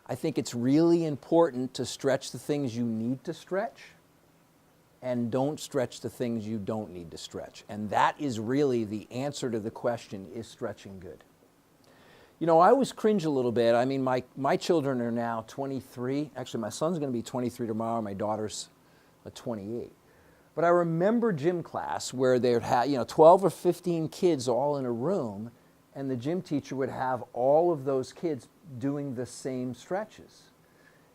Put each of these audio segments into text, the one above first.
I think it's really important to stretch the things you need to stretch and don't stretch the things you don't need to stretch. And that is really the answer to the question, is stretching good? You know, I always cringe a little bit. I mean, my children are now 23. Actually, my son's going to be 23 tomorrow. My daughter's 28. But I remember gym class where they'd have, 12 or 15 kids all in a room, and the gym teacher would have all of those kids doing the same stretches.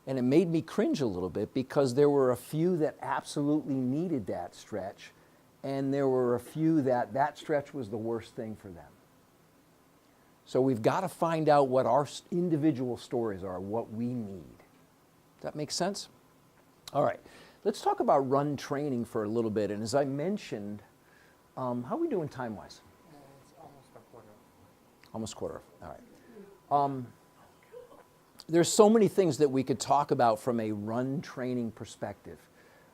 And it made me cringe a little bit because there were a few that absolutely needed that stretch, and there were a few that stretch was the worst thing for them. So we've got to find out what our individual stories are, what we need. Does that make sense? All right, let's talk about run training for a little bit. And as I mentioned, how are we doing time-wise? It's almost a quarter. Almost quarter, all right. There's so many things that we could talk about from a run training perspective.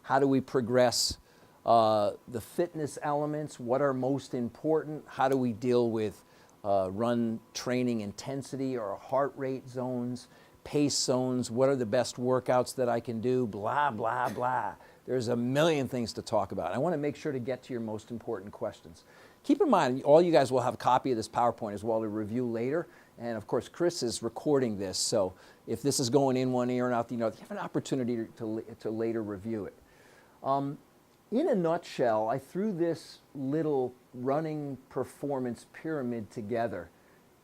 How do we progress the fitness elements? What are most important? How do we deal with run training intensity or heart rate zones, pace zones? What are the best workouts that I can do? Blah, blah, blah. There's a million things to talk about. I want to make sure to get to your most important questions. Keep in mind, all you guys will have a copy of this PowerPoint as well to review later. And of course, Chris is recording this, so if this is going in one ear and out the other, you have an opportunity to later review it. In a nutshell, I threw this little running performance pyramid together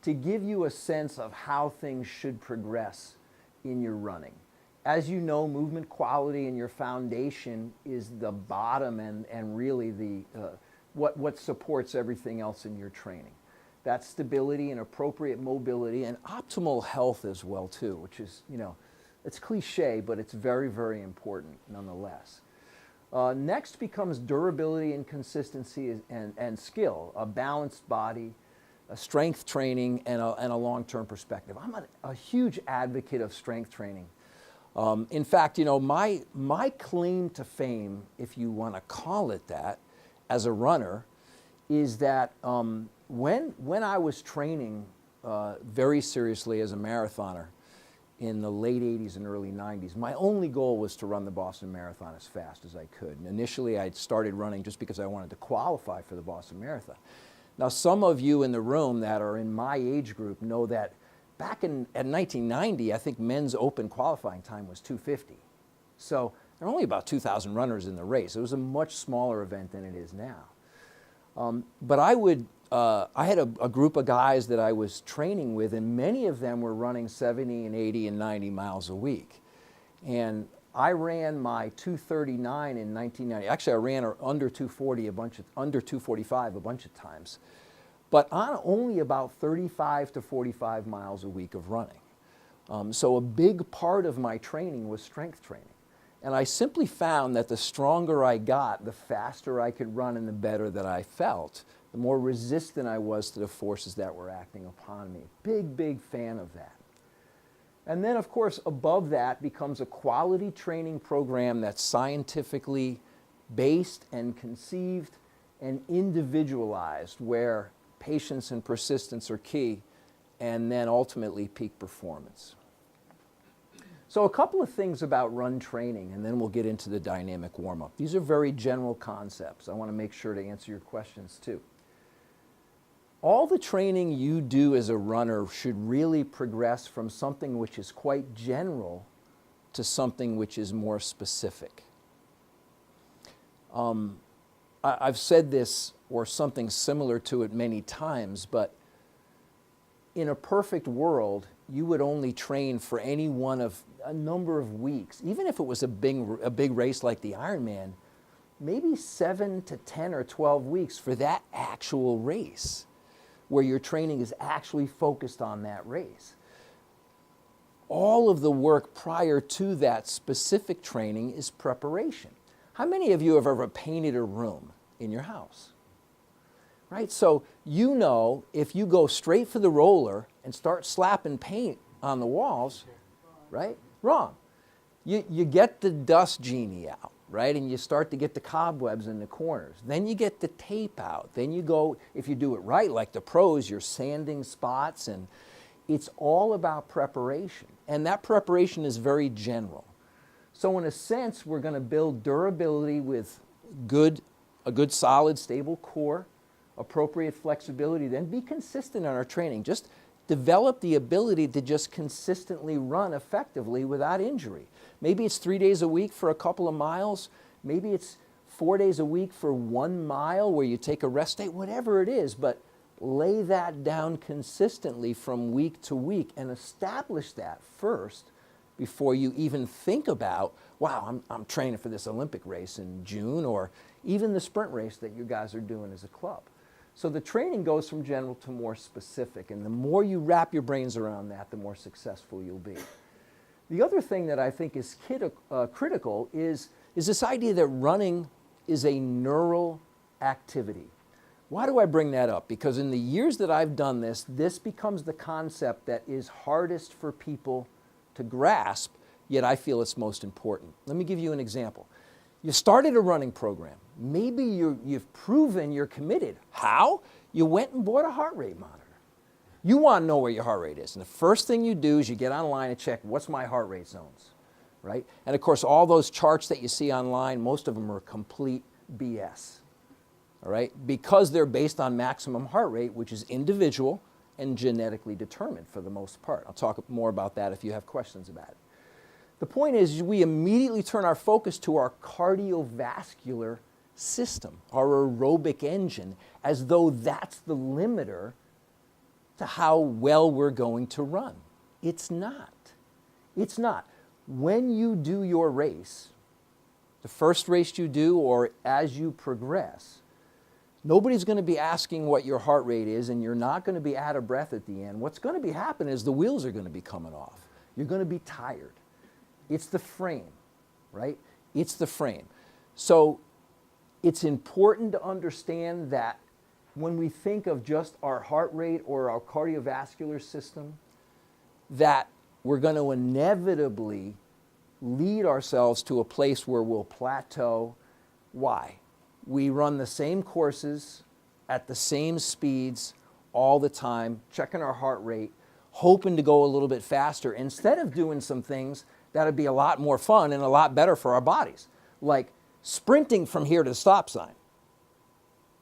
to give you a sense of how things should progress in your running. As you know, movement quality and your foundation is the bottom and really the what supports everything else in your training. That's stability and appropriate mobility and optimal health as well too, which is, it's cliche, but it's very, very important nonetheless. Next becomes durability and consistency and skill, a balanced body, a strength training, and a long-term perspective. I'm a huge advocate of strength training. In fact, my claim to fame, if you want to call it that, as a runner, is that when I was training very seriously as a marathoner in the late 80s and early 90s, my only goal was to run the Boston Marathon as fast as I could. And initially, I started running just because I wanted to qualify for the Boston Marathon. Now, some of you in the room that are in my age group know that back in 1990, I think men's open qualifying time was 2:50. So there were only about 2,000 runners in the race. It was a much smaller event than it is now. But I had a group of guys that I was training with, and many of them were running 70 and 80 and 90 miles a week. And I ran my 2:39 in 1990. Actually, I ran under 2:40 under 2:45 a bunch of times, but on only about 35 to 45 miles a week of running. So a big part of my training was strength training. And I simply found that the stronger I got, the faster I could run and the better that I felt, the more resistant I was to the forces that were acting upon me. Big, big fan of that. And then, of course, above that becomes a quality training program that's scientifically based and conceived and individualized, where patience and persistence are key, and then ultimately peak performance. So a couple of things about run training, and then we'll get into the dynamic warm-up. These are very general concepts. I want to make sure to answer your questions too. All the training you do as a runner should really progress from something which is quite general to something which is more specific. I've said this or something similar to it many times, but in a perfect world, you would only train for any one of a number of weeks. Even if it was a big race like the Ironman, maybe 7 to 10 or 12 weeks for that actual race, where your training is actually focused on that race. All of the work prior to that specific training is preparation. How many of you have ever painted a room in your house? Right? So you know if you go straight for the roller and start slapping paint on the walls, right? Wrong. You get the dust genie out, right? And you start to get the cobwebs in the corners. Then you get the tape out. Then you go, if you do it right, like the pros, you're sanding spots and It's all about preparation, and that preparation is very general. So in a sense, we're going to build durability with a good solid, stable core, appropriate flexibility, then be consistent in our training. Just develop the ability to just consistently run effectively without injury. Maybe it's 3 days a week for a couple of miles. Maybe it's 4 days a week for 1 mile where you take a rest day, whatever it is, but lay that down consistently from week to week and establish that first before you even think about, wow, I'm training for this Olympic race in June, or even the sprint race that you guys are doing as a club. So the training goes from general to more specific, and the more you wrap your brains around that, the more successful you'll be. The other thing that I think is critical is this idea that running is a neural activity. Why do I bring that up? Because in the years that I've done this, this becomes the concept that is hardest for people to grasp, yet I feel it's most important. Let me give you an example. You started a running program. Maybe you've proven you're committed. How? You went and bought a heart rate monitor. You want to know where your heart rate is. And the first thing you do is you get online and check, what's my heart rate zones, right? And of course, all those charts that you see online, most of them are complete BS, all right? Because they're based on maximum heart rate, which is individual and genetically determined for the most part. I'll talk more about that if you have questions about it. The point is, we immediately turn our focus to our cardiovascular system, our aerobic engine, as though that's the limiter to how well we're going to run. It's not. It's not. When you do your race, the first race you do or as you progress, nobody's going to be asking what your heart rate is, and you're not going to be out of breath at the end. What's going to be happening is the wheels are going to be coming off. You're going to be tired. It's the frame, right? It's the frame. So it's important to understand that when we think of just our heart rate or our cardiovascular system, that we're going to inevitably lead ourselves to a place where we'll plateau. Why? We run the same courses at the same speeds all the time, checking our heart rate, hoping to go a little bit faster, instead of doing some things that would be a lot more fun and a lot better for our bodies, like sprinting from here to the stop sign,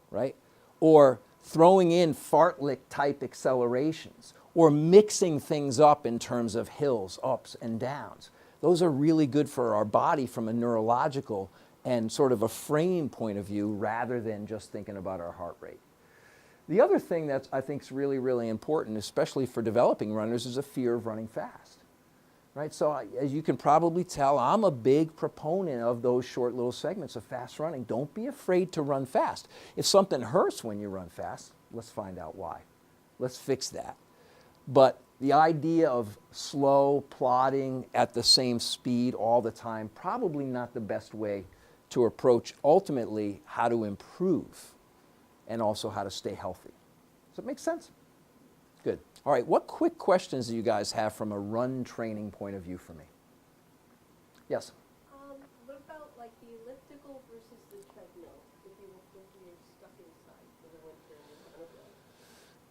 right? Or throwing in fartlek type accelerations, or mixing things up in terms of hills, ups and downs. Those are really good for our body from a neurological and sort of a frame point of view, rather than just thinking about our heart rate. The other thing that I think is really, really important, especially for developing runners, is a fear of running fast. Right? So as you can probably tell, I'm a big proponent of those short little segments of fast running. Don't be afraid to run fast. If something hurts when you run fast, let's find out why. Let's fix that. But the idea of slow, plodding at the same speed all the time, probably not the best way to approach ultimately how to improve and also how to stay healthy. Does that make sense? Good. All right, what quick questions do you guys have from a run training point of view for me? Yes? What about like the elliptical versus the treadmill, if you're stuck inside for the winter?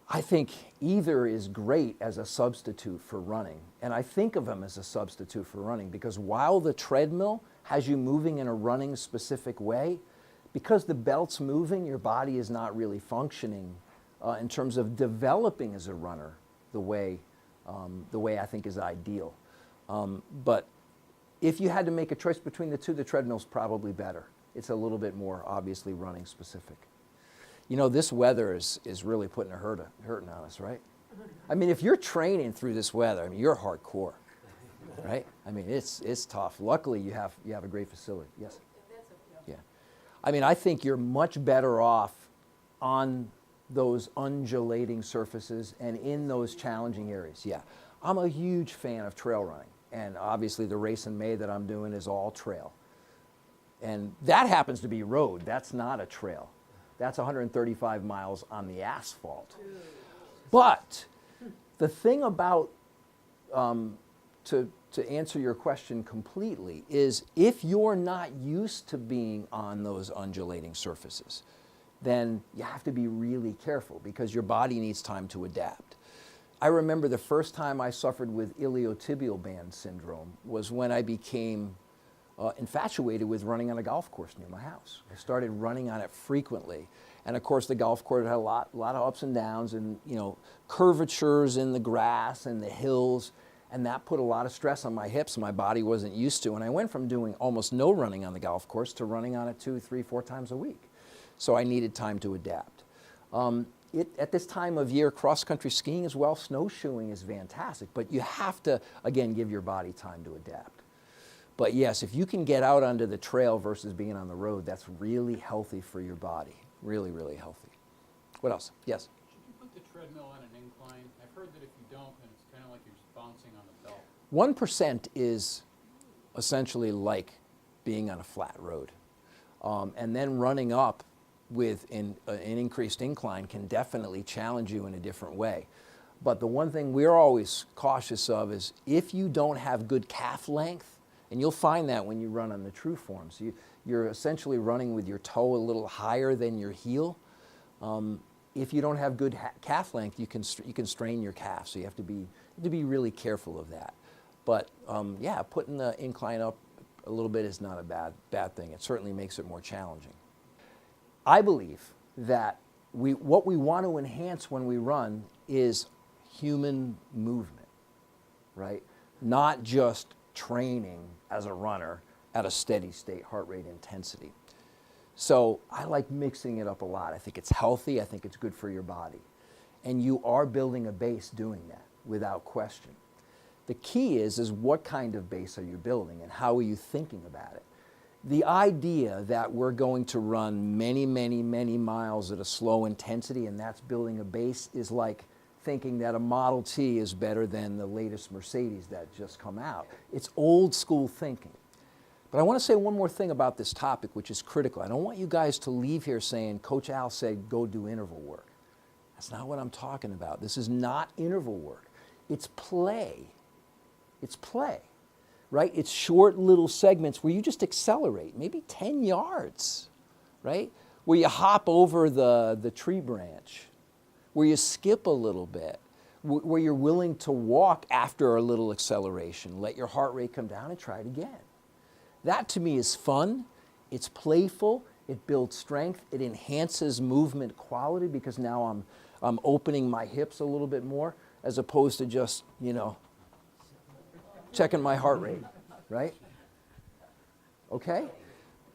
I think either is great as a substitute for running. And I think of them as a substitute for running because while the treadmill has you moving in a running specific way, because the belt's moving, your body is not really functioning in terms of developing as a runner the way I think is ideal. But if you had to make a choice between the two, the treadmill's probably better. It's a little bit more obviously running specific. You know, this weather is really putting a hurting on us, right? I mean, if you're training through this weather, I mean, you're hardcore, right? I mean, it's tough. Luckily, you have a great facility. Yes? Yeah. I mean, I think you're much better off on those undulating surfaces and in those challenging areas. Yeah. I'm a huge fan of trail running. And obviously, the race in May that I'm doing is all trail. And that happens to be road. That's not a trail. That's 135 miles on the asphalt. But the thing about, to answer your question completely, is if you're not used to being on those undulating surfaces, then you have to be really careful because your body needs time to adapt. I remember the first time I suffered with iliotibial band syndrome was when I became infatuated with running on a golf course near my house. I started running on it frequently. And of course the golf course had a lot of ups and downs and, you know, curvatures in the grass and the hills. And that put a lot of stress on my hips my body wasn't used to. And I went from doing almost no running on the golf course to running on it 2, 3, 4 times a week. So I needed time to adapt. At this time of year, cross-country skiing as well, snowshoeing is fantastic, but you have to, again, give your body time to adapt. But yes, if you can get out onto the trail versus being on the road, that's really healthy for your body. Really, really healthy. What else? Yes? Should you put the treadmill on an incline? I've heard that if you don't, then it's kind of like you're just bouncing on the belt. 1% is essentially like being on a flat road. And then running up with an increased incline can definitely challenge you in a different way. But the one thing we're always cautious of is if you don't have good calf length, and you'll find that when you run on the true forms, you're essentially running with your toe a little higher than your heel. If you don't have good calf length, you can strain your calf, so you have to be really careful of that. But yeah, putting the incline up a little bit is not a bad thing. It certainly makes it more challenging. I believe that what we want to enhance when we run is human movement, right? Not just training as a runner at a steady state heart rate intensity. So I like mixing it up a lot. I think it's healthy. I think it's good for your body. And you are building a base doing that without question. The key is what kind of base are you building and how are you thinking about it? The idea that we're going to run many, many, many miles at a slow intensity and that's building a base is like thinking that a Model T is better than the latest Mercedes that just come out. It's old school thinking. But I want to say one more thing about this topic, which is critical. I don't want you guys to leave here saying, Coach Al said, go do interval work. That's not what I'm talking about. This is not interval work. It's play. It's play. Right? It's short little segments where you just accelerate, maybe 10 yards, right? Where you hop over the tree branch, where you skip a little bit, where you're willing to walk after a little acceleration, let your heart rate come down and try it again. That to me is fun, it's playful, it builds strength, it enhances movement quality because now I'm opening my hips a little bit more as opposed to just, you know, checking my heart rate, right? Okay?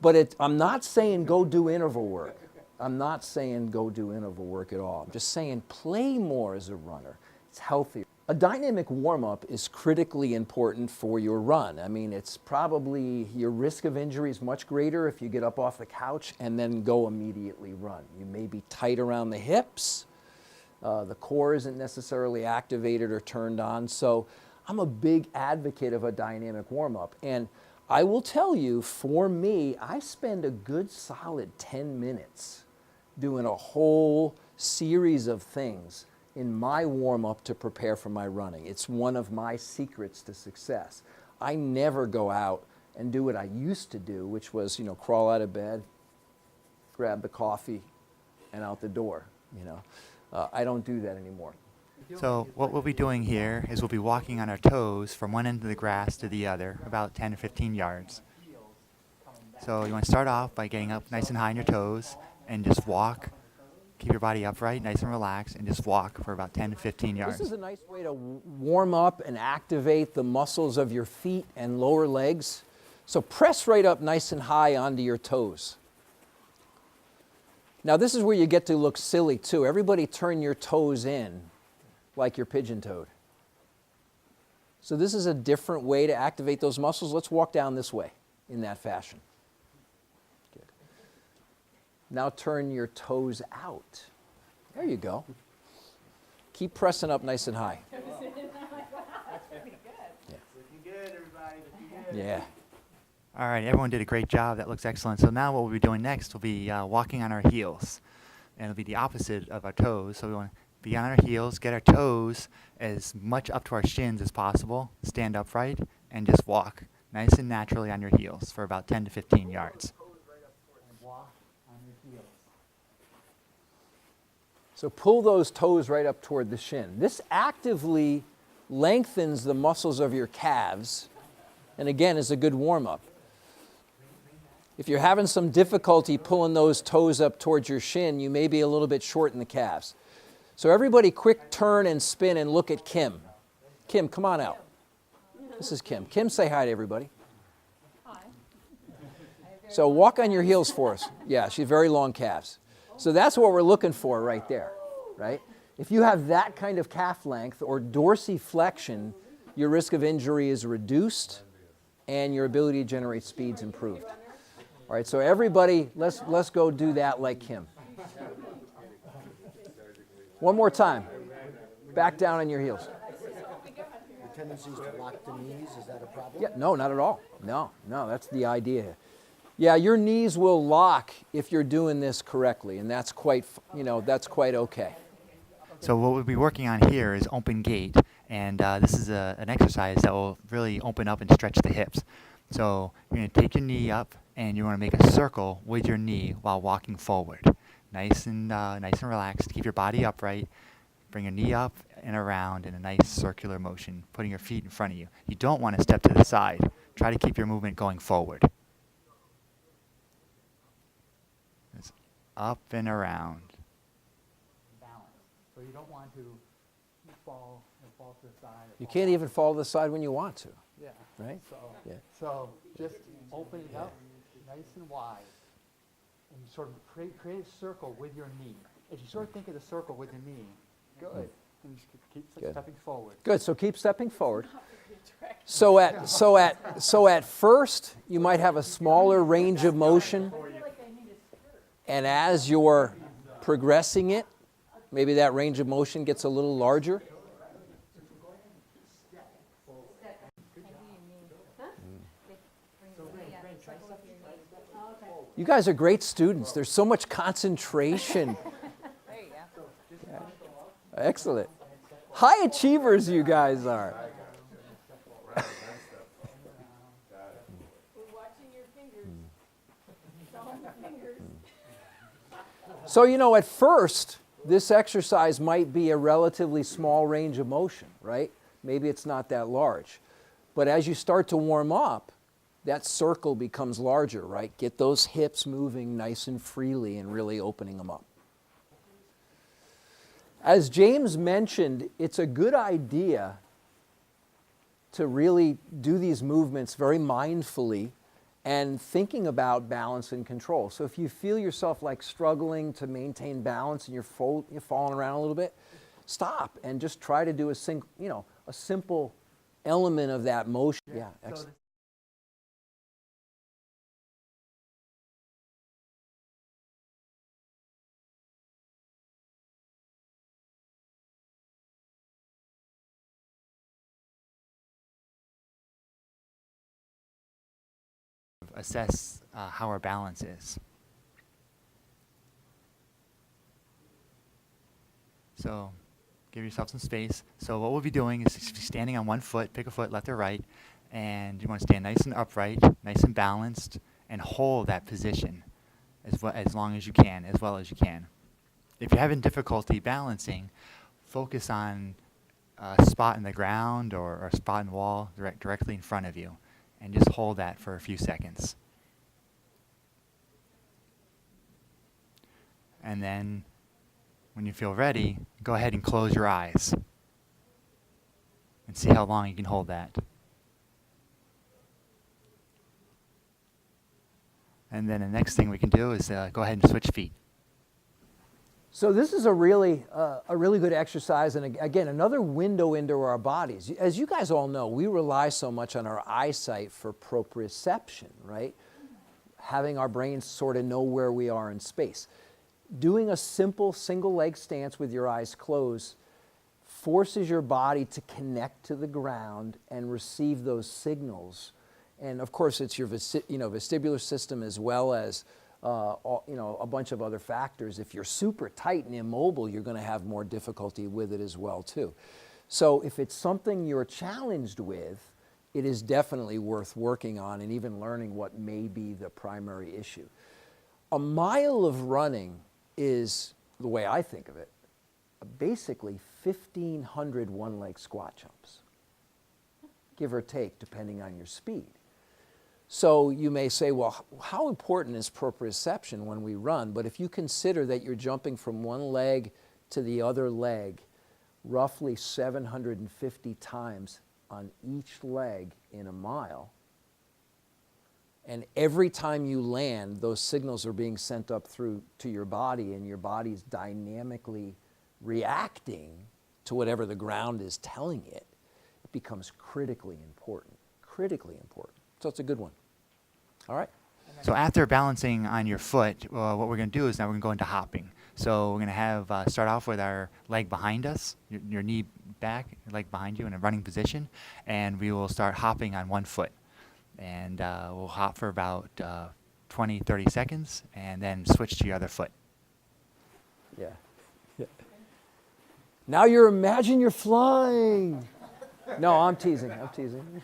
But I'm not saying go do interval work. I'm not saying go do interval work at all. I'm just saying play more as a runner. It's healthier. A dynamic warm-up is critically important for your run. I mean, it's probably your risk of injury is much greater if you get up off the couch and then go immediately run. You may be tight around the hips. The core isn't necessarily activated or turned on. So I'm a big advocate of a dynamic warm-up. And I will tell you, for me, I spend a good solid 10 minutes doing a whole series of things in my warm-up to prepare for my running. It's one of my secrets to success. I never go out and do what I used to do, which was, you know, crawl out of bed, grab the coffee, and out the door, you know. I don't do that anymore. So what we'll be doing here is we'll be walking on our toes from one end of the grass to the other, about 10 to 15 yards. So you want to start off by getting up nice and high on your toes and just walk. Keep your body upright, nice and relaxed, and just walk for about 10 to 15 yards. This is a nice way to warm up and activate the muscles of your feet and lower legs. So press right up nice and high onto your toes. Now this is where you get to look silly too. Everybody turn your toes in like you're pigeon-toed. So this is a different way to activate those muscles. Let's walk down this way in that fashion. Good. Now turn your toes out. There you go. Keep pressing up nice and high. Yeah. Looking good, everybody. Looking good. Yeah. All right, everyone did a great job. That looks excellent. So now what we'll be doing next will be walking on our heels. And it'll be the opposite of our toes. So we want to be on our heels, get our toes as much up to our shins as possible, stand upright, and just walk nice and naturally on your heels for about 10 to 15 yards. And walk on your heels. So pull those toes right up toward the shin. This actively lengthens the muscles of your calves, and again is a good warm-up. If you're having some difficulty pulling those toes up towards your shin, you may be a little bit short in the calves. So everybody quick turn and spin and look at Kim. Kim, come on out. This is Kim. Kim, say hi to everybody. Hi. So walk on your heels for us. Yeah, she's very long calves. So that's what we're looking for right there, right? If you have that kind of calf length or dorsiflexion, your risk of injury is reduced and your ability to generate speed's improved. All right, so everybody, let's go do that like Kim. One more time. Back down on your heels. The tendency is to lock the knees, is that a problem? Yeah, no, not at all. No, that's the idea. Yeah, your knees will lock if you're doing this correctly, and that's quite, that's quite okay. So what we'll be working on here is open gait, and this is an exercise that will really open up and stretch the hips. So you're going to take your knee up, and you want to make a circle with your knee while walking forward. Nice and relaxed. Keep your body upright. Bring your knee up and around in a nice circular motion, putting your feet in front of you. You don't want to step to the side. Try to keep your movement going forward. It's up and around. Balance. So you don't want to fall to the side. You can't even fall to the side when you want to, Yeah. right? Yeah. So just open it up nice and wide. And you sort of create a circle with your knee. If you sort of think of the circle with your knee, good. And you just keep Good. stepping forward. Good, so keep stepping forward. So at first, you might have a smaller range of motion, and as you're progressing it, maybe that range of motion gets a little larger. You guys are great students. There's so much concentration. There you go. Excellent. High achievers you guys are. We're watching your fingers. Solid fingers. So, at first, this exercise might be a relatively small range of motion, right? Maybe it's not that large. But as you start to warm up, that circle becomes larger, right? Get those hips moving nice and freely and really opening them up. As James mentioned, it's a good idea to really do these movements very mindfully and thinking about balance and control. So if you feel yourself like struggling to maintain balance and you're falling around a little bit, stop and just try to do a simple element of that motion. Yeah, excellent. Assess how our balance is. So give yourself some space. So what we'll be doing is standing on one foot, pick a foot, left or right, and you want to stand nice and upright, nice and balanced, and hold that position as long as you can, as well as you can. If you're having difficulty balancing, focus on a spot in the ground or a spot in the wall directly in front of you. And just hold that for a few seconds. And then when you feel ready, go ahead and close your eyes and see how long you can hold that. And then the next thing we can do is go ahead and switch feet. So this is a really good exercise, and again, another window into our bodies. As you guys all know, we rely so much on our eyesight for proprioception, right? Having our brains sort of know where we are in space. Doing a simple single leg stance with your eyes closed forces your body to connect to the ground and receive those signals. And of course, it's your vestibular system as well as a bunch of other factors. If you're super tight and immobile, you're going to have more difficulty with it as well too. So if it's something you're challenged with, it is definitely worth working on and even learning what may be the primary issue. A mile of running is, the way I think of it, basically 1,500 one-leg squat jumps, give or take, depending on your speed. So you may say, well, how important is proprioception when we run? But if you consider that you're jumping from one leg to the other leg roughly 750 times on each leg in a mile, and every time you land, those signals are being sent up through to your body, and your body's dynamically reacting to whatever the ground is telling it, it becomes critically important, critically important. So it's a good one. All right? So after balancing on your foot, what we're going to do is now we're going to go into hopping. So we're going to have start off with our leg behind us, your knee back, your leg behind you in a running position, and we will start hopping on one foot. And we'll hop for about 20, 30 seconds, and then switch to your other foot. Yeah. Now imagine you're flying. No, I'm teasing.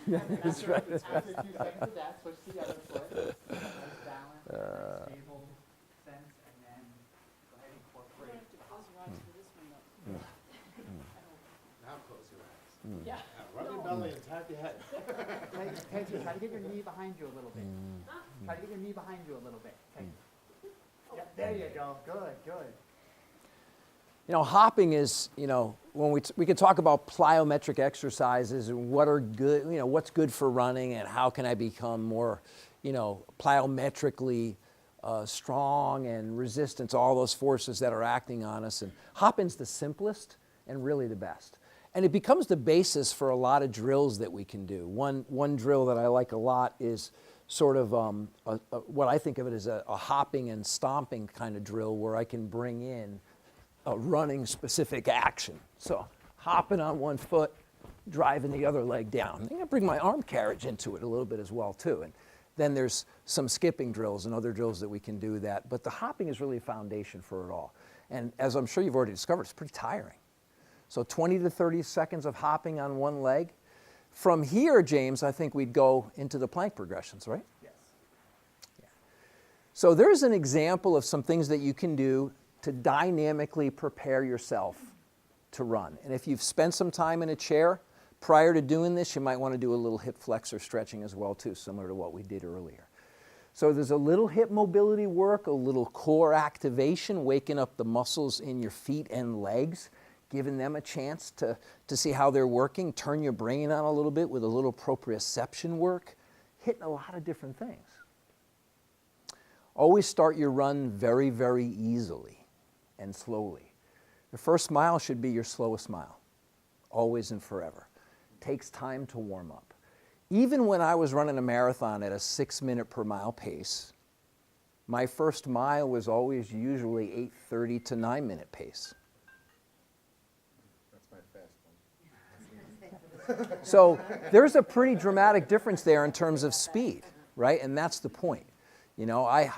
That's right. Switch to the other foot. Balance, stable sense, and then go ahead and We're incorporate. gonna have to close your eyes for this one, though. Now close your eyes. Yeah. Rub your belly and tap your head. Try to get your knee behind you a little bit. Try to get your knee behind you a little bit. Okay. Yep, there you go. Good. You know, hopping is, when we can talk about plyometric exercises and what are good, what's good for running and how can I become more, plyometrically strong and resistant to all those forces that are acting on us. And hopping's the simplest and really the best. And it becomes the basis for a lot of drills that we can do. One drill that I like a lot is sort of what I think of it as a hopping and stomping kind of drill where I can bring in a running specific action. So hopping on one foot, driving the other leg down. I'm going to bring my arm carriage into it a little bit as well too. And then there's some skipping drills and other drills that we can do that. But the hopping is really a foundation for it all. And as I'm sure you've already discovered, it's pretty tiring. So 20 to 30 seconds of hopping on one leg. From here, James, I think we'd go into the plank progressions, right? Yes. Yeah. So there's an example of some things that you can do to dynamically prepare yourself to run. And if you've spent some time in a chair prior to doing this, you might want to do a little hip flexor stretching as well too, similar to what we did earlier. So there's a little hip mobility work, a little core activation, waking up the muscles in your feet and legs, giving them a chance to see how they're working, turn your brain on a little bit with a little proprioception work, hitting a lot of different things. Always start your run very, very easily and slowly. The first mile should be your slowest mile, always and forever. Takes time to warm up. Even when I was running a marathon at a 6-minute per mile pace, my first mile was always usually 8:30 to 9-minute pace. That's my fast one. So there's a pretty dramatic difference there in terms of speed, right? And that's the point. I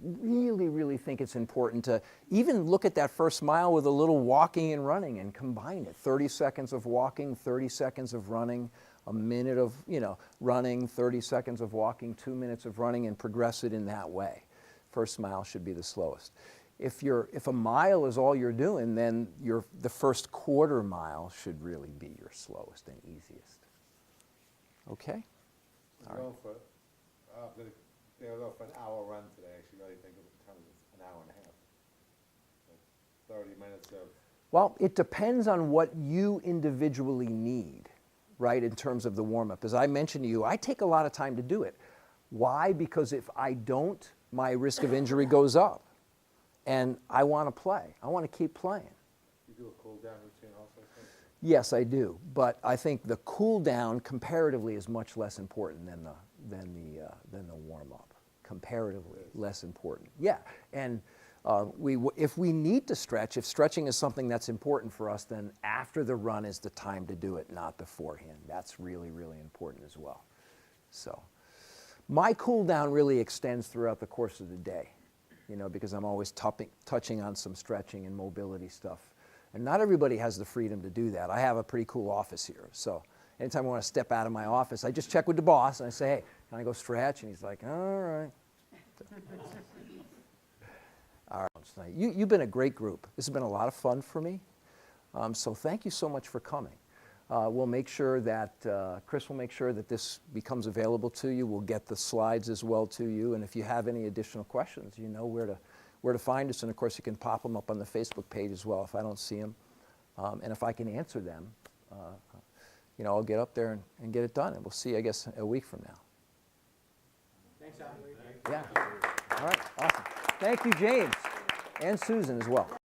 really, really think it's important to even look at that first mile with a little walking and running and combine it. 30 seconds of walking, 30 seconds of running, a minute of, running, 30 seconds of walking, 2 minutes of running, and progress it in that way. First mile should be the slowest. If a mile is all you're doing, then the first quarter mile should really be your slowest and easiest. Okay? All right. They'll go for an hour run today. I should really think of it in terms of an hour and a half. Like 30 minutes of... Well, it depends on what you individually need, right, in terms of the warm-up. As I mentioned to you, I take a lot of time to do it. Why? Because if I don't, my risk of injury goes up. And I want to play. I want to keep playing. You do a cool-down routine also? Yes, I do. But I think the cool-down comparatively is much less important than the warm-up. Comparatively less important. Yeah, and if we need to stretch, if stretching is something that's important for us, then after the run is the time to do it, not beforehand. That's really, really important as well. So my cool-down really extends throughout the course of the day, because I'm always touching on some stretching and mobility stuff. And not everybody has the freedom to do that. I have a pretty cool office here, so anytime I want to step out of my office, I just check with the boss and I say, hey, can I go stretch? And he's like, all right. All right. You've been a great group. This has been a lot of fun for me. So thank you so much for coming. We'll make sure that, Chris will make sure that this becomes available to you. We'll get the slides as well to you. And if you have any additional questions, you know where to find us. And of course, you can pop them up on the Facebook page as well if I don't see them. And if I can answer them, I'll get up there and get it done. And we'll see, I guess, a week from now. Thanks, Alan. Yeah. All right, awesome. Thank you, James, and Susan as well.